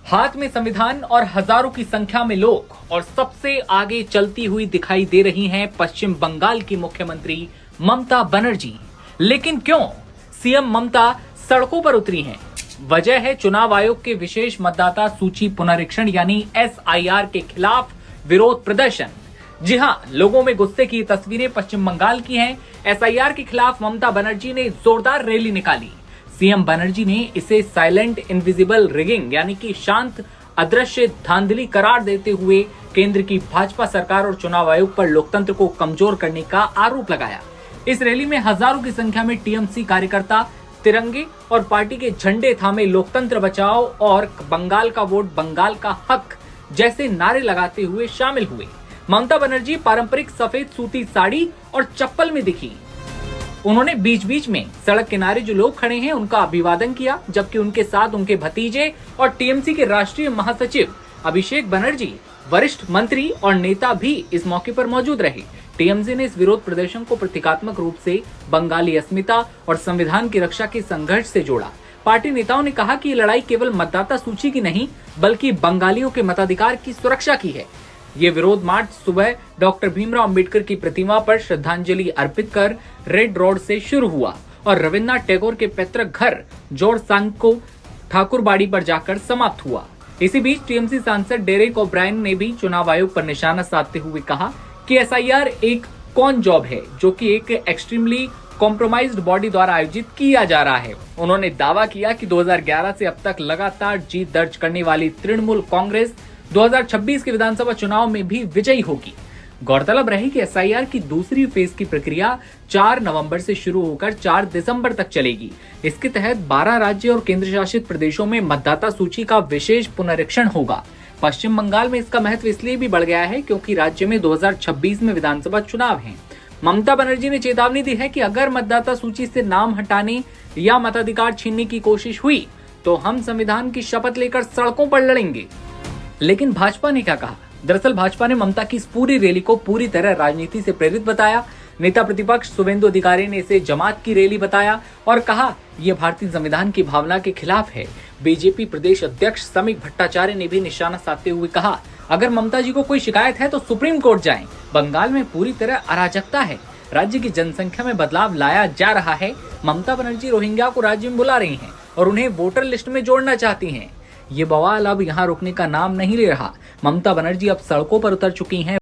हाथ में संविधान और हजारों की संख्या में लोग और सबसे आगे चलती हुई दिखाई दे रही हैं पश्चिम बंगाल की मुख्यमंत्री ममता बनर्जी। लेकिन क्यों सीएम ममता सड़कों पर उतरी हैं? वजह है चुनाव आयोग के विशेष मतदाता सूची पुनरीक्षण यानी एसआईआर के खिलाफ विरोध प्रदर्शन। जी हां, लोगों में गुस्से की तस्वीरें पश्चिम बंगाल की हैं। एसआईआर के खिलाफ ममता बनर्जी ने जोरदार रैली निकाली। सीएम बनर्जी ने इसे साइलेंट इनविजिबल रिगिंग यानी कि शांत अदृश्य धांधली करार देते हुए केंद्र की भाजपा सरकार और चुनाव आयोग पर लोकतंत्र को कमजोर करने का आरोप लगाया। इस रैली में हजारों की संख्या में टीएमसी कार्यकर्ता तिरंगे और पार्टी के झंडे थामे लोकतंत्र बचाओ और बंगाल का वोट बंगाल का हक जैसे नारे लगाते हुए शामिल हुए। ममता बनर्जी पारंपरिक सफेद सूती साड़ी और चप्पल में दिखी। उन्होंने बीच बीच में सड़क किनारे जो लोग खड़े हैं उनका अभिवादन किया, जबकि उनके साथ उनके भतीजे और टीएमसी के राष्ट्रीय महासचिव अभिषेक बनर्जी, वरिष्ठ मंत्री और नेता भी इस मौके पर मौजूद रहे। टीएमसी ने इस विरोध प्रदर्शन को प्रतीकात्मक रूप से बंगाली अस्मिता और संविधान की रक्षा के संघर्ष से जोड़ा। पार्टी नेताओं ने कहा कि ये लड़ाई केवल मतदाता सूची की नहीं बल्कि बंगालियों के मताधिकार की सुरक्षा की है। ये विरोध मार्च सुबह डॉक्टर भीमराव अंबेडकर की प्रतिमा पर श्रद्धांजलि अर्पित कर रेड रोड से शुरू हुआ और रविन्द्रनाथ टैगोर के पैतृक घर जोड़सांको ठाकुरबाड़ी पर जाकर समाप्त हुआ। इसी बीच टीएमसी सांसद डेरेक ओब्रायन ने भी चुनाव आयोग पर निशाना साधते हुए कहा कि एसआईआर एक कौन जॉब है जो कि एक एक्सट्रीमली कॉम्प्रोमाइज्ड बॉडी द्वारा आयोजित किया जा रहा है। उन्होंने दावा किया कि 2011 से अब तक लगातार जीत दर्ज करने वाली तृणमूल कांग्रेस 2026 के विधानसभा चुनाव में भी विजयी होगी। गौरतलब रहे कि एसआईआर की दूसरी फेज की प्रक्रिया 4 नवंबर से शुरू होकर 4 दिसंबर तक चलेगी। इसके तहत 12 राज्य और केंद्र शासित प्रदेशों में मतदाता सूची का विशेष पुनरीक्षण होगा। पश्चिम बंगाल में इसका महत्व इसलिए भी बढ़ गया है क्योंकि राज्य में 2026 में विधानसभा चुनाव हैं। ममता बनर्जी ने चेतावनी दी है कि अगर मतदाता सूची से नाम हटाने या मताधिकार छीनने की कोशिश हुई तो हम संविधान की शपथ लेकर सड़कों पर लड़ेंगे। लेकिन भाजपा ने क्या कहा? दरअसल भाजपा ने ममता की इस पूरी रैली को पूरी तरह राजनीति से प्रेरित बताया। नेता प्रतिपक्ष शुभेंदु अधिकारी ने इसे जमात की रैली बताया और कहा यह भारतीय संविधान की भावना के खिलाफ है। बीजेपी प्रदेश अध्यक्ष समीक भट्टाचार्य ने भी निशाना साधते हुए कहा अगर ममता जी को कोई शिकायत है तो सुप्रीम कोर्ट जाएं। बंगाल में पूरी तरह अराजकता है। राज्य की जनसंख्या में बदलाव लाया जा रहा है। ममता बनर्जी रोहिंग्या को राज्य में बुला रही हैं और उन्हें वोटर लिस्ट में जोड़ना चाहती हैं। ये बवाल अब यहाँ रुकने का नाम नहीं ले रहा। ममता बनर्जी अब सड़कों पर उतर चुकी हैं।